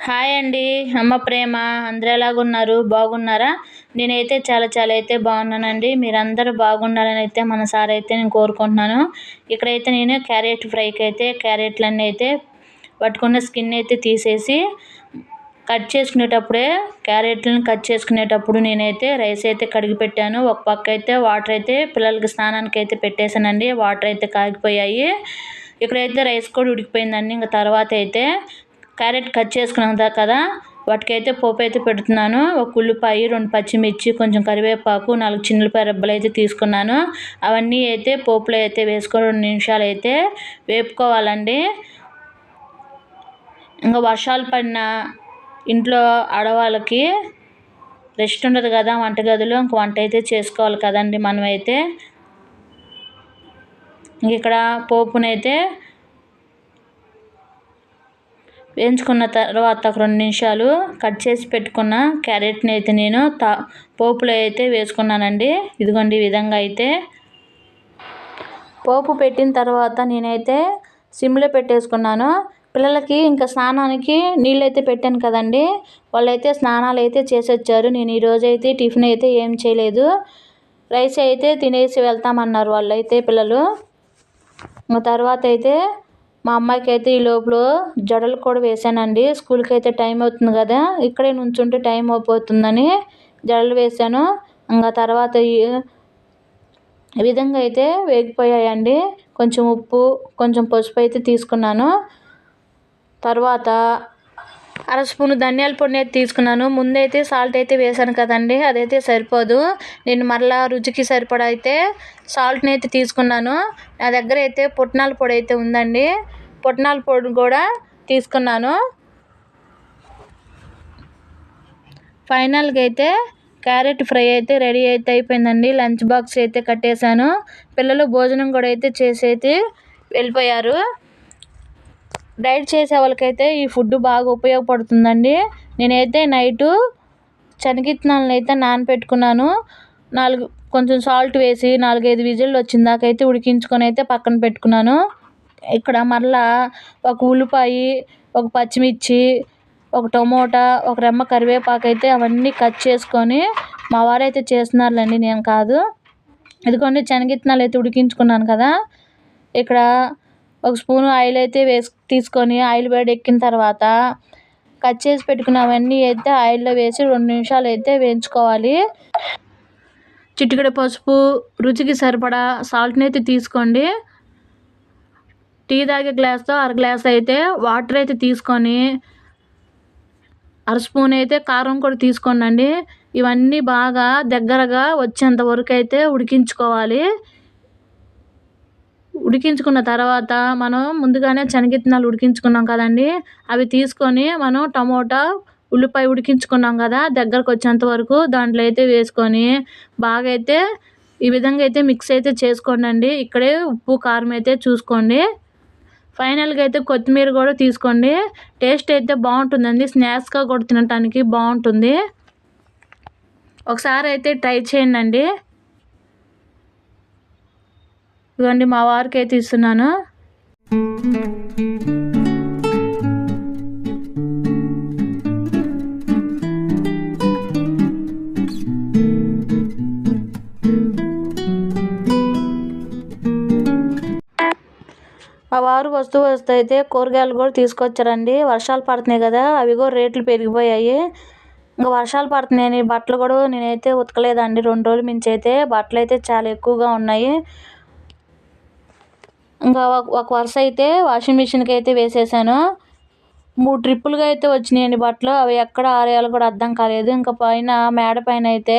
Hi అండి. అమ్మ ప్రేమ. అందరూ ఎలాగున్నారు? బాగున్నారా? నేనైతే చాలా అయితే బాగున్నానండి. మీరందరూ బాగుండాలని అయితే మనసారైతే నేను కోరుకుంటున్నాను. ఇక్కడైతే నేను క్యారెట్ ఫ్రైకి అయితే క్యారెట్లన్నీ అయితే పట్టుకున్న స్కిన్ అయితే తీసేసి కట్ చేసుకునేటప్పుడే క్యారెట్లను కట్ చేసుకునేటప్పుడు నేనైతే రైస్ అయితే కడిగి పెట్టాను. ఒక పక్క అయితే వాటర్ అయితే పిల్లలకి స్నానానికి అయితే పెట్టేశానండి. వాటర్ అయితే కాగిపోయాయి. ఇక్కడైతే రైస్ కూడా ఉడికిపోయిందండి. ఇంకా తర్వాత అయితే క్యారెట్ కట్ చేసుకున్నాం కదా, వాటికైతే పోపు అయితే పెడుతున్నాను. ఒక ఉల్లిపాయ, 2 పచ్చిమిర్చి, కొంచెం కరివేపాకు, 4 చిన్నులపాయ రెబ్బలు అయితే తీసుకున్నాను. అవన్నీ అయితే పోపులో అయితే వేసుకొని 2 నిమిషాలు అయితే వేపుకోవాలండి. ఇంకా వర్షాలు పడిన ఇంట్లో ఆడవాళ్ళకి రెస్ట్ ఉండదు కదా వంటగదిలో. ఇంక వంట అయితే చేసుకోవాలి కదండి మనమైతే. ఇక్కడ పోపునైతే వేయించుకున్న తర్వాత ఒక 2 నిమిషాలు కట్ చేసి పెట్టుకున్న క్యారెట్ని అయితే నేను పోపులో అయితే వేసుకున్నానండి. ఇదిగోండి ఈ విధంగా అయితే పోపు పెట్టిన తర్వాత నేనైతే సిమ్లో పెట్టేసుకున్నాను. పిల్లలకి ఇంకా స్నానానికి నీళ్ళు అయితే పెట్టాను కదండి, వాళ్ళైతే స్నానాలు అయితే చేసి వచ్చారు. నేను ఈరోజు అయితే టిఫిన్ అయితే ఏం చేయలేదు. రైస్ అయితే తినేసి వెళ్తామన్నారు వాళ్ళైతే పిల్లలు. తర్వాత అయితే మా అమ్మాయికి అయితే ఈ లోపల జడలు కూడా వేసానండి. స్కూల్కి అయితే టైం అవుతుంది కదా, ఇక్కడే నుంచుంటే టైం అయిపోతుందని జడలు వేసాను. ఇంకా తర్వాత ఈ విధంగా అయితే వేగిపోయాయండి. కొంచెం ఉప్పు, కొంచెం పసుపు అయితే తీసుకున్నాను. తర్వాత 1/2 స్పూన్ ధనియాల పొడిని అయితే తీసుకున్నాను. ముందైతే సాల్ట్ అయితే వేసాను కదండి, అదైతే సరిపోదు. నేను మరలా రుచికి సరిపడా అయితే సాల్ట్ని అయితే తీసుకున్నాను. నా దగ్గర అయితే పుట్నాల పొడి అయితే ఉందండి, పుట్నాల పొడి కూడా తీసుకున్నాను. ఫైనల్గా అయితే క్యారెట్ ఫ్రై అయితే రెడీ అయితే అయిపోయిందండి. లంచ్ బాక్స్ అయితే కట్టేశాను. పిల్లలు భోజనం కూడా అయితే చేసి అయితే వెళ్ళిపోయారు. డైట్ చేసే వాళ్ళకైతే ఈ ఫుడ్ బాగా ఉపయోగపడుతుందండి. నేనైతే నైటు శనగిత్తనాలను అయితే నానపెట్టుకున్నాను. కొంచెం సాల్ట్ వేసి 4-5 విజిల్లు వచ్చిన దాకా అయితే ఉడికించుకొని అయితే పక్కన పెట్టుకున్నాను. ఇక్కడ మరలా ఒక ఉల్లిపాయ, ఒక పచ్చిమిర్చి, ఒక టమోటా, ఒక రెమ్మ కరివేపాకు అయితే అవన్నీ కట్ చేసుకొని మా వారైతే చేస్తున్నారులేండి, నేను కాదు. ఇదిగోండి శనగిత్తనాలు అయితే ఉడికించుకున్నాను కదా, ఇక్కడ ఒక స్పూన్ ఆయిల్ అయితే తీసుకొని ఆయిల్ వేడెక్కిన తర్వాత కట్ చేసి పెట్టుకున్నవన్నీ అయితే ఆయిల్లో వేసి 2 నిమిషాలు అయితే వేయించుకోవాలి. చిటికెడు పసుపు, రుచికి సరిపడా సాల్ట్ని అయితే తీసుకోండి. టీ తాగే గ్లాస్తో 1/2 గ్లాస్ అయితే వాటర్ అయితే తీసుకొని 1/2 స్పూన్ అయితే కారం కూడా తీసుకోండి. ఇవన్నీ బాగా దగ్గరగా వచ్చేంత వరకు అయితే ఉడికించుకోవాలి. ఉడికించుకున్న తర్వాత మనం ముందుగానే శనగిత్తనాలు ఉడికించుకున్నాం కదండి, అవి తీసుకొని మనం టమోటా, ఉల్లిపాయ ఉడికించుకున్నాం కదా దగ్గరకు వచ్చేంత వరకు దాంట్లో అయితే వేసుకొని బాగా అయితే ఈ విధంగా అయితే మిక్స్ అయితే చేసుకోండి. ఇక్కడే ఉప్పు, కారం అయితే చూసుకోండి. ఫైనల్గా అయితే కొత్తిమీర కూడా తీసుకోండి. టేస్ట్ అయితే బాగుంటుందండి. స్నాక్స్గా కూడా తినడానికి బాగుంటుంది. ఒకసారి అయితే ట్రై చేయండి. ఇవ్వండి మా వారికి అయితే ఇస్తున్నాను. మా వారు వస్తూ అయితే కూరగాయలు కూడా తీసుకొచ్చారండి. వర్షాలు పడుతున్నాయి కదా, అవి కూడా రేట్లు పెరిగిపోయాయి. ఇంకా వర్షాలు పడుతున్నాయని బట్టలు కూడా నేనైతే ఉతకలేదండి. 2 రోజుల మించి అయితే బట్టలు అయితే చాలా ఎక్కువగా ఉన్నాయి. ఇంకా ఒక వరుస అయితే వాషింగ్ మిషన్కి అయితే వేసేసాను. 3 ట్రిప్పులుగా అయితే వచ్చినాయండి బట్టలు. అవి ఎక్కడ ఆరేయాలో కూడా అర్థం కాలేదు. ఇంకా పైన మేడ పైన అయితే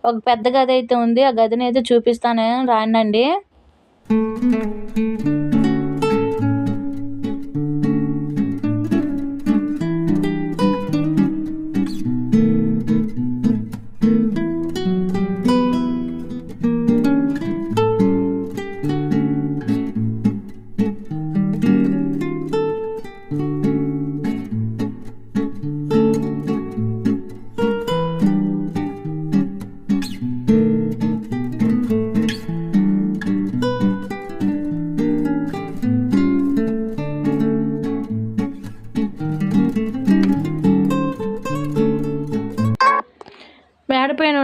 ఒక పెద్ద గది అయితే ఉంది. ఆ గదిని అయితే చూపిస్తాను, రాండండి.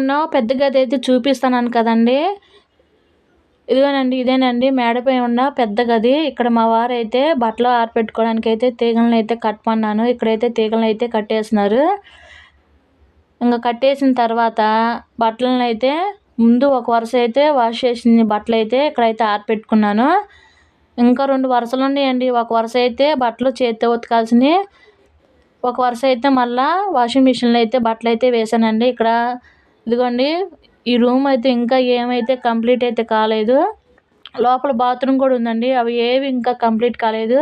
ఉన్న పెద్ద గది అయితే చూపిస్తాను కదండి, ఇదేనండి మేడపై ఉన్న పెద్ద గది. ఇక్కడ మా వారైతే బట్టలు ఆరపెట్టుకోవడానికి అయితే తీగలను అయితే కట్టమన్నాను. ఇక్కడైతే తీగలను అయితే కట్టేస్తున్నారు. ఇంకా కట్టేసిన తర్వాత బట్టలను అయితే ముందు ఒక వరుస అయితే వాష్ చేసిన బట్టలు అయితే ఇక్కడైతే ఆరపెట్టుకున్నాను. ఇంకా 2 వరుసలు ఉన్నాయండి. ఒక వరుస అయితే బట్టలు చేత్తో ఉతకాల్సినవి, ఒక వరుస అయితే మళ్ళీ వాషింగ్ మిషన్లో అయితే బట్టలు అయితే వేసానండి. ఇక్కడ ఇదిగోండి, ఈ రూమ్ అయితే ఇంకా ఏమైతే కంప్లీట్ అయితే కాలేదు. లోపల బాత్రూమ్ కూడా ఉందండి, అవి ఏవి ఇంకా కంప్లీట్ కాలేదు.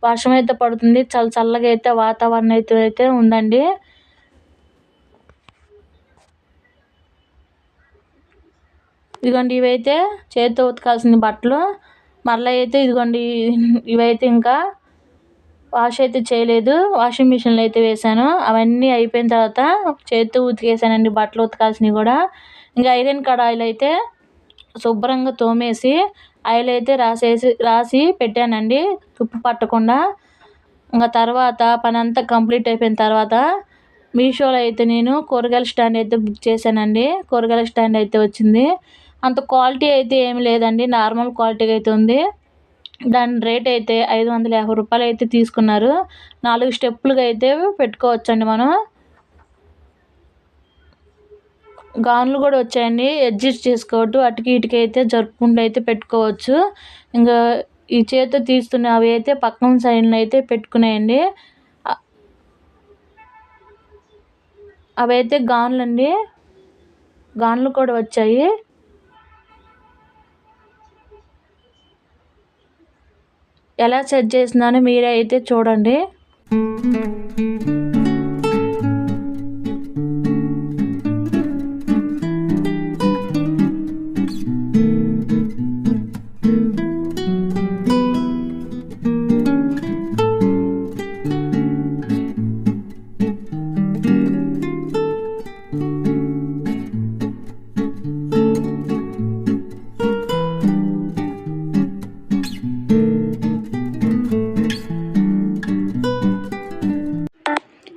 వర్షం అయితే పడుతుంది, చల్లగా అయితే వాతావరణం అయితే ఉందండి. ఇదిగోండి, ఇవైతే చేతితో ఉతకాల్సిన బట్టలు. మళ్ళీ అయితే ఇదిగోండి, ఇవైతే ఇంకా వాష్ అయితే చేయలేదు, వాషింగ్ మిషన్లో అయితే వేసాను. అవన్నీ అయిపోయిన తర్వాత చేతితో ఉతికేసానండి బట్టలు ఉతకాల్సినవి కూడా. ఇంకా ఐరన్ కడాయిలు అయితే శుభ్రంగా తోమేసి ఆయిల్ అయితే రాసి పెట్టానండి, తుప్పు పట్టకుండా. ఇంకా తర్వాత పని అంతా కంప్లీట్ అయిపోయిన తర్వాత మీషోలో అయితే నేను కూరగాయల స్టాండ్ అయితే బుక్ చేశానండి. కూరగాయల స్టాండ్ అయితే వచ్చింది. అంత క్వాలిటీ అయితే ఏమి లేదండి, నార్మల్ క్వాలిటీ అయితే ఉంది. దాని రేట్ అయితే 550 రూపాయలు అయితే తీసుకున్నారు. 4 స్టెప్పులుగా అయితే పెట్టుకోవచ్చండి మనం. గానులు కూడా వచ్చాయండి, అడ్జస్ట్ చేసుకోవచ్చు, అటుకి ఇటుకి అయితే జరుపుకుంటూ అయితే పెట్టుకోవచ్చు. ఇంకా ఈ చేతితో తీస్తున్న అవి అయితే పక్కన సైడ్లో అయితే పెట్టుకున్నాయండి. అవి అయితే గానులు అండి, గానులు కూడా వచ్చాయి. ఎలా సెట్ చేసినానో మీరే అయితే చూడండి.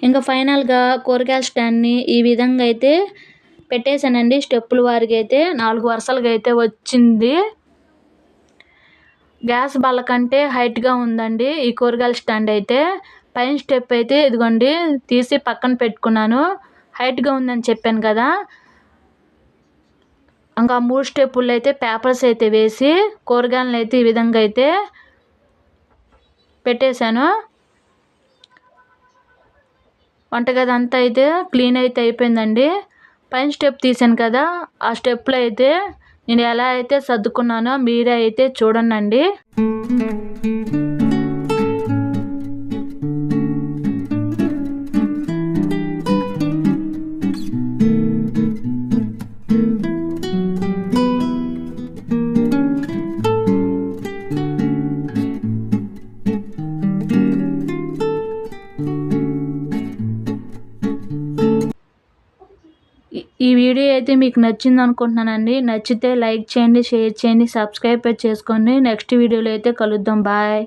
ఇంకా ఫైనల్గా కూరగాయల స్టాండ్ని ఈ విధంగా అయితే పెట్టేశానండి. స్టెప్పుల వారికి అయితే 4 వరుసలుగా అయితే వచ్చింది. గ్యాస్ బల్ల కంటే హైట్గా ఉందండి ఈ కూరగాయల స్టాండ్ అయితే. పైన స్టెప్ అయితే ఇదిగోండి తీసి పక్కన పెట్టుకున్నాను, హైట్గా ఉందని చెప్పాను కదా. ఇంకా 3 స్టెప్పుల్లో అయితే పేపర్స్ అయితే వేసి కూరగాయలను అయితే ఈ విధంగా అయితే పెట్టేశాను. వంటగది అంతా అయితే క్లీన్ అయితే అయిపోయిందండి. పైన స్టెప్ తీసాను కదా, ఆ స్టెప్లో అయితే నేను ఎలా అయితే సర్దుకున్నానో మీరే అయితే చూడండి. ఈ వీడియో అయితే మీకు నచ్చింది అనుకుంటున్నానండి. నచ్చితే లైక్ చేయండి, షేర్ చేయండి, సబ్స్క్రైబ్ చేసుకోండి. నెక్స్ట్ వీడియోలో అయితే కలుద్దాం. బాయ్.